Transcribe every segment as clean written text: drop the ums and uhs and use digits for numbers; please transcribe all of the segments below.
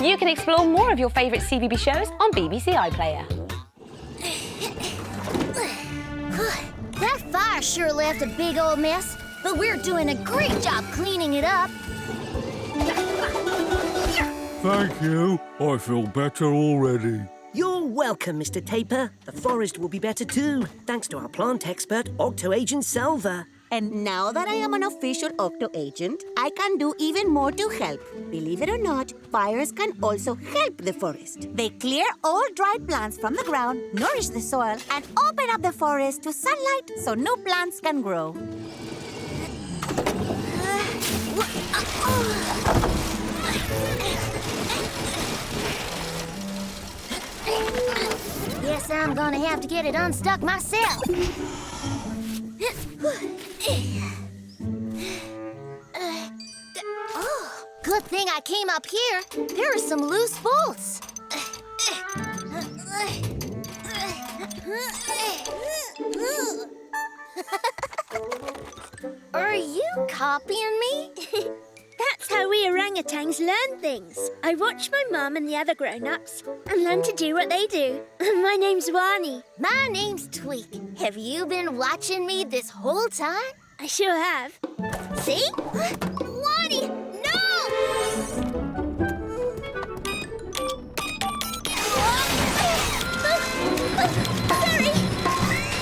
You can explore more of your favourite CBeebies shows on BBC iPlayer. That fire sure left a big old mess, but we're doing a great job cleaning it up. Thank you. I feel better already. You're welcome, Mr. Taper. The forest will be better too, thanks to our plant expert, Octo-Agent Selva. And now that I am an official Octo-Agent, I can do even more to help. Believe it or not, fires can also help the forest. They clear all dried plants from the ground, nourish the soil, and open up the forest to sunlight so new plants can grow. Guess I'm gonna have to get it unstuck myself. Oh, good thing I came up here. There are some loose bolts. Are you copying me? That's how we orangutans learn things. I watch my mum and the other grown-ups and learn to do what they do. My name's Wani. My name's Tweak. Have you been watching me this whole time? I sure have. See? Wani, no! Sorry.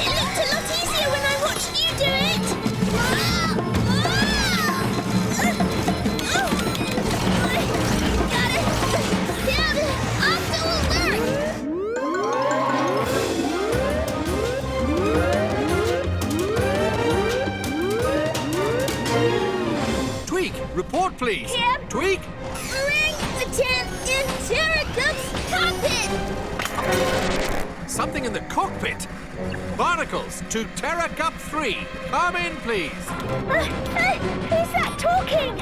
It looked a lot easier when I watched you do it. Tweak, report please. Yep. Tweak. Orangutan in Terra Gup's cockpit. Something in the cockpit. Barnacles to Terra Gup 3. Come in, please. Who's that talking?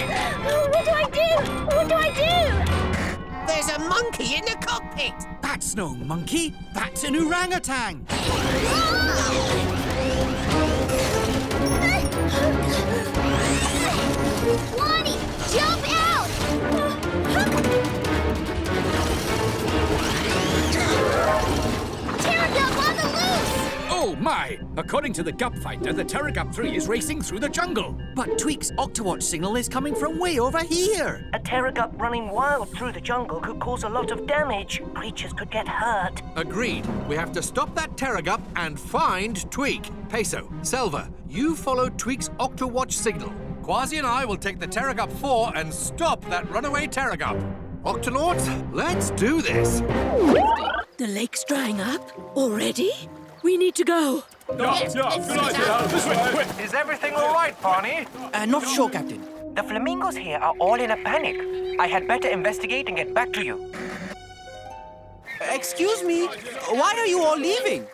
What do I do? What do I do? There's a monkey in the cockpit. That's no monkey. That's an orangutan. Wani, jump out! Terra Gup on the loose! Oh my! According to the Gup Finder, the Terra Gup 3 is racing through the jungle. But Tweak's Octo-Watch signal is coming from way over here. A Terra Gup running wild through the jungle could cause a lot of damage. Creatures could get hurt. Agreed. We have to stop that Terra Gup and find Tweak. Peso, Selva, you follow Tweak's Octo-Watch signal. Quasi and I will take the Terra Gup 4 and stop that runaway Terra Gup. Octonauts, let's do this. The lake's drying up already? We need to go. Good idea. This way, quick. Is everything all right, Barney? Not sure, Captain. The flamingos here are all in a panic. I had better investigate and get back to you. Excuse me, why are you all leaving?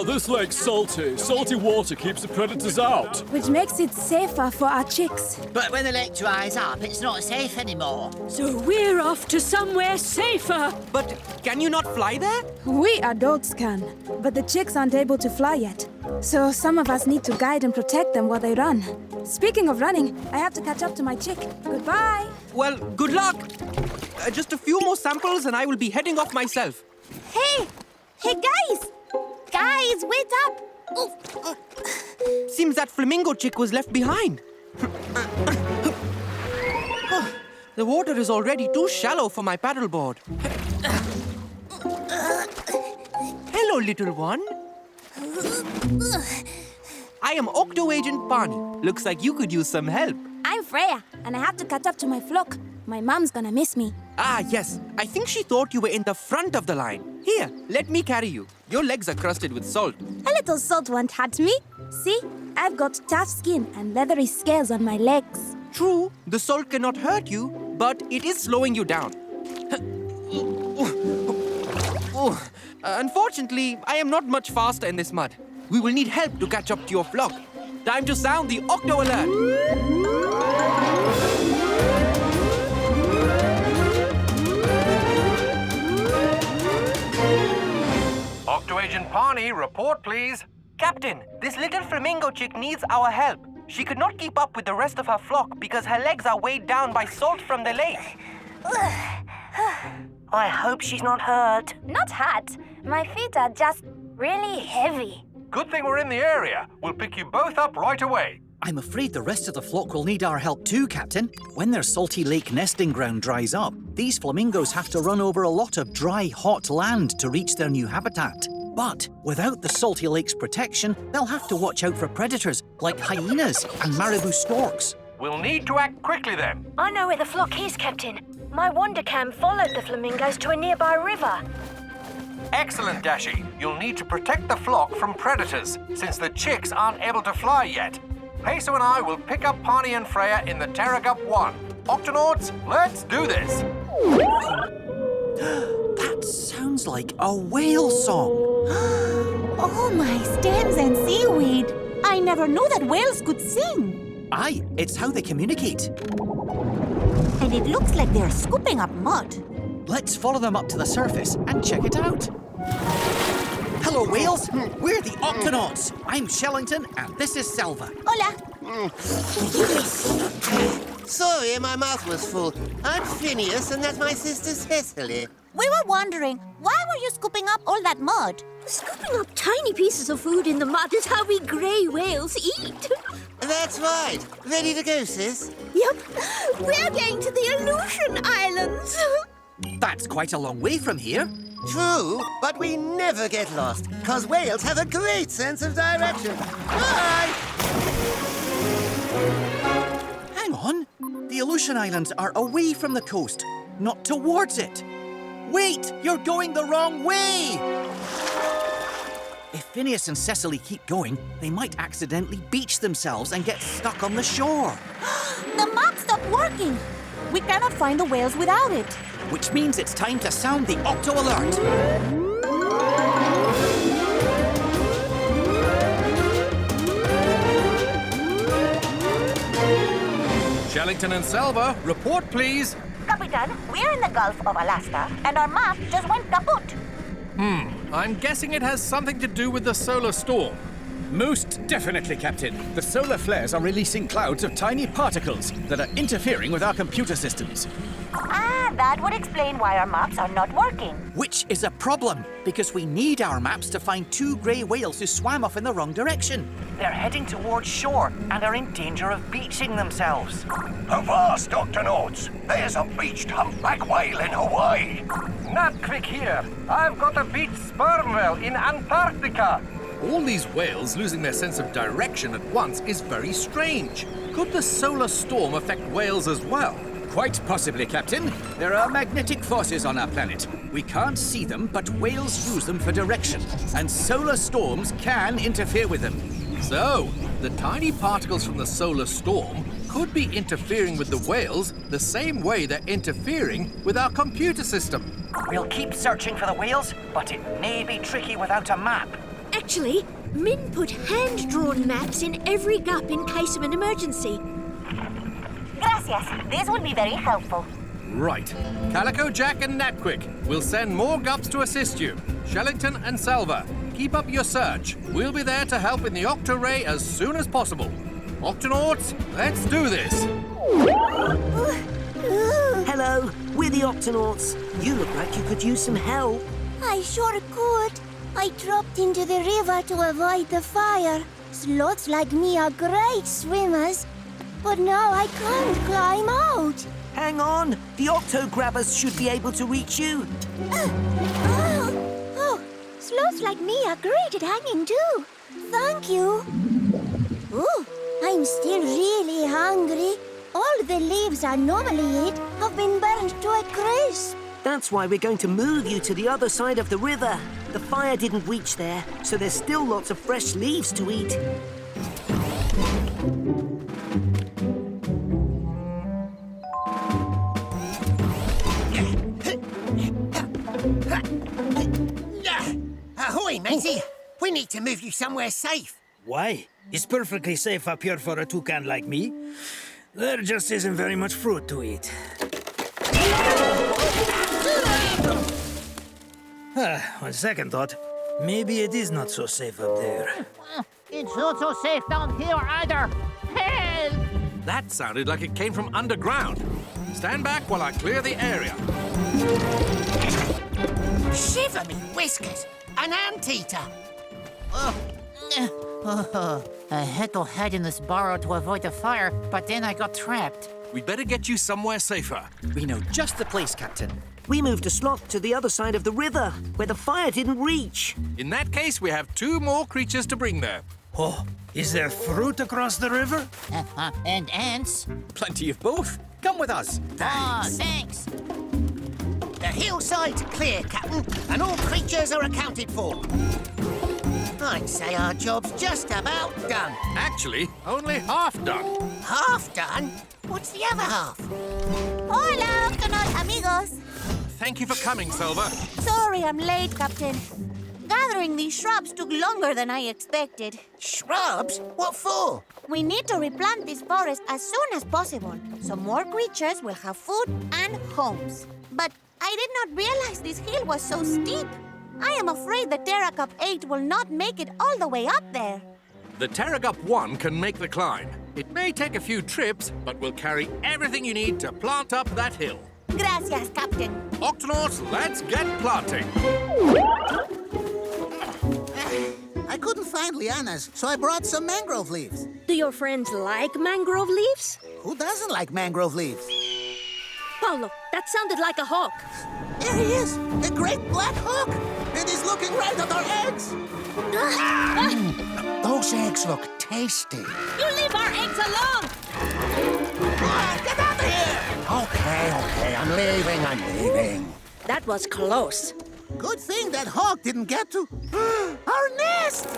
This lake's salty. Salty water keeps the predators out. Which makes it safer for our chicks. But when the lake dries up, it's not safe anymore. So we're off to somewhere safer. But can you not fly there? We adults can, but the chicks aren't able to fly yet. So some of us need to guide and protect them while they run. Speaking of running, I have to catch up to my chick. Goodbye. Well, good luck. Just a few more samples and I will be heading off myself. Hey! Hey, guys! Guys, wait up! Seems that flamingo chick was left behind. The water is already too shallow for my paddleboard. Hello, little one. I am Octo-Agent Barney. Looks like you could use some help. I'm Freya, and I have to catch up to my flock. My mom's gonna miss me. Ah, yes. I think she thought you were in the front of the line. Here, let me carry you. Your legs are crusted with salt. A little salt won't hurt me. See? I've got tough skin and leathery scales on my legs. True, the salt cannot hurt you, but it is slowing you down. Unfortunately, I am not much faster in this mud. We will need help to catch up to your flock. Time to sound the Octo Alert! Octo-Agent Barney, report please. Captain, this little flamingo chick needs our help. She could not keep up with the rest of her flock because her legs are weighed down by salt from the lake. I hope she's not hurt. Not hurt. My feet are just really heavy. Good thing we're in the area. We'll pick you both up right away. I'm afraid the rest of the flock will need our help too, Captain. When their salty lake nesting ground dries up, these flamingos have to run over a lot of dry, hot land to reach their new habitat. But without the salty lake's protection, they'll have to watch out for predators like hyenas and marabou storks. We'll need to act quickly then. I know where the flock is, Captain. My wander cam followed the flamingos to a nearby river. Excellent, Dashi. You'll need to protect the flock from predators, since the chicks aren't able to fly yet. Peso and I will pick up Pani and Freya in the Terra Gup 1. Octonauts, let's do this! That sounds like a whale song. Oh, my stems and seaweed. I never knew that whales could sing. Aye, it's how they communicate. And it looks like they're scooping up mud. Let's follow them up to the surface and check it out. Hello, whales. We're the Octonauts. I'm Shellington, and this is Selva. Hola. Sorry, my mouth was full. I'm Phineas, and that's my sister Cecily. We were wondering, why were you scooping up all that mud? Scooping up tiny pieces of food in the mud is how we grey whales eat. That's right. Ready to go, sis? Yep. We're going to the Illusion Islands. That's quite a long way from here. True, but we never get lost, because whales have a great sense of direction. Bye! Hang on. The Aleutian Islands are away from the coast, not towards it. Wait! You're going the wrong way! If Phineas and Cecily keep going, they might accidentally beach themselves and get stuck on the shore. The map stopped working. We cannot find the whales without it. Which means it's time to sound the Octo Alert. Shellington and Selva, report please. Capitan, we're in the Gulf of Alaska, and our map just went kaput. I'm guessing it has something to do with the solar storm. Most definitely, Captain. The solar flares are releasing clouds of tiny particles that are interfering with our computer systems. Ah, that would explain why our maps are not working. Which is a problem, because we need our maps to find two grey whales who swam off in the wrong direction. They're heading towards shore and are in danger of beaching themselves. Avast, Octonauts! There's a beached humpback whale in Hawaii. Not quick here. I've got a beached sperm whale in Antarctica. All these whales losing their sense of direction at once is very strange. Could the solar storm affect whales as well? Quite possibly, Captain. There are magnetic forces on our planet. We can't see them, but whales use them for direction, and solar storms can interfere with them. So, the tiny particles from the solar storm could be interfering with the whales the same way they're interfering with our computer system. We'll keep searching for the whales, but it may be tricky without a map. Actually, Min put hand-drawn maps in every gap in case of an emergency. Gracias. This would be very helpful. Right. Calico Jack and Natquick, we'll send more gups to assist you. Shellington and Selva, keep up your search. We'll be there to help in the Octo-Ray as soon as possible. Octonauts, let's do this. Hello, we're the Octonauts. You look like you could use some help. I sure could. I dropped into the river to avoid the fire. Sloths like me are great swimmers, but now I can't climb out. Hang on, the Octo-Grabbers should be able to reach you. Oh, sloths like me are great at hanging too. Thank you. Oh, I'm still really hungry. All the leaves I normally eat have been burned to a crisp. That's why we're going to move you to the other side of the river. The fire didn't reach there, so there's still lots of fresh leaves to eat. Ahoy, matey! We need to move you somewhere safe. Why? It's perfectly safe up here for a toucan like me. There just isn't very much fruit to eat. On second thought, maybe it is not so safe up there. It's not so safe down here either. Help! That sounded like it came from underground. Stand back while I clear the area. Shiver me whiskers! An anteater! I had to hide in this burrow to avoid the fire, but then I got trapped. We'd better get you somewhere safer. We know just the place, Captain. We moved a slot to the other side of the river, where the fire didn't reach. In that case, we have 2 more creatures to bring there. Oh, is there fruit across the river? And ants. Plenty of both. Come with us. Oh, thanks. The hillside's clear, Captain, and all creatures are accounted for. I'd say our job's just about done. Actually, only half done. Half done? What's the other half? Hola, Octonaut amigos. Thank you for coming, Selva. Sorry I'm late, Captain. Gathering these shrubs took longer than I expected. Shrubs? What for? We need to replant this forest as soon as possible, so more creatures will have food and homes. But I did not realize this hill was so steep. I am afraid the Terra Gup 8 will not make it all the way up there. The Terra Gup 1 can make the climb. It may take a few trips, but will carry everything you need to plant up that hill. Gracias, Captain. Octonauts, let's get planting. I couldn't find lianas, so I brought some mangrove leaves. Do your friends like mangrove leaves? Who doesn't like mangrove leaves? Paulo, that sounded like a hawk. There he is, the great black hawk. And he's looking right at our eggs. Those eggs look tasty. You leave our eggs alone! Get out of here! Okay, I'm leaving. That was close. Good thing that hawk didn't get to our nest.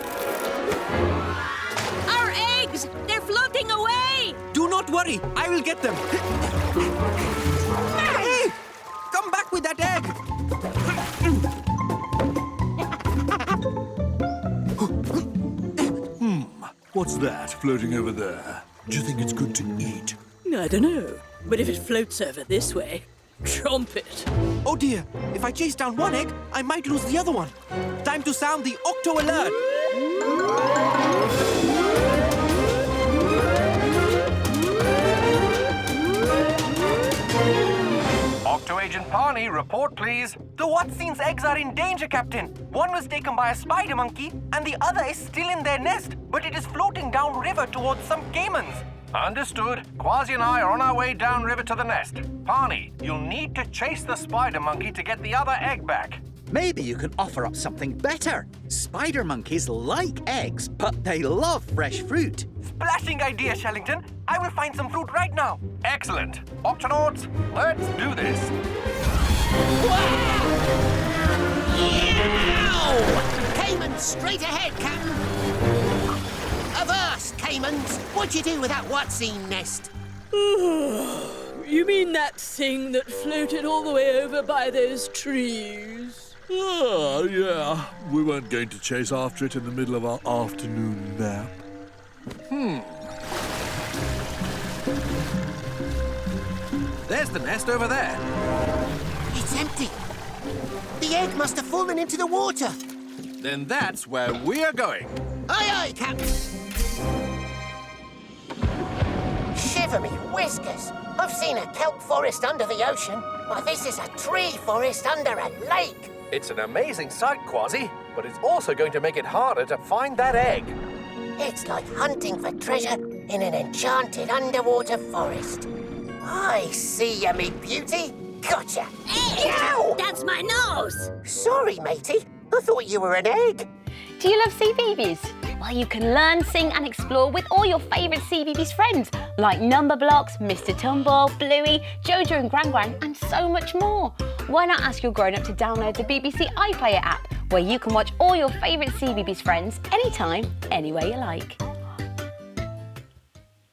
Our eggs! They're floating away! Do not worry, I will get them. Hey! Come back with that egg! What's that floating over there? Do you think it's good to eat? I don't know, but if it floats over this way, trumpet. Oh dear, if I chase down one egg, I might lose the other one. Time to sound the Octo-Alert! Octo-Agent Barney, report please. The watsen's eggs are in danger, Captain. One was taken by a spider monkey, and the other is still in their nest, but it is floating downriver towards some caimans. Understood. Quasi and I are on our way downriver to the nest. Barney, you'll need to chase the spider monkey to get the other egg back. Maybe you can offer up something better. Spider monkeys like eggs, but they love fresh fruit. Splashing idea, Shellington. I will find some fruit right now. Excellent. Octonauts, let's do this. Caimans, straight ahead, Captain. Avast, Caimans. What'd you do with that watsen nest? You mean that thing that floated all the way over by those trees? Oh, yeah. We weren't going to chase after it in the middle of our afternoon nap. There's the nest over there. It's empty. The egg must have fallen into the water. Then that's where we are going. Aye, aye, Captain. Shiver me whiskers. I've seen a kelp forest under the ocean, but this is a tree forest under a lake. It's an amazing sight, Quasi, but it's also going to make it harder to find that egg. It's like hunting for treasure in an enchanted underwater forest. I see you, me beauty. Gotcha. Hey, Yow! That's my nose! Sorry, matey. I thought you were an egg. Do you love CBeebies? Well, you can learn, sing and explore with all your favourite CBeebies friends like Numberblocks, Mr. Tumble, Bluey, Jojo and Gran Gran and so much more. Why not ask your grown-up to download the BBC iPlayer app where you can watch all your favourite CBeebies friends anytime, anywhere you like.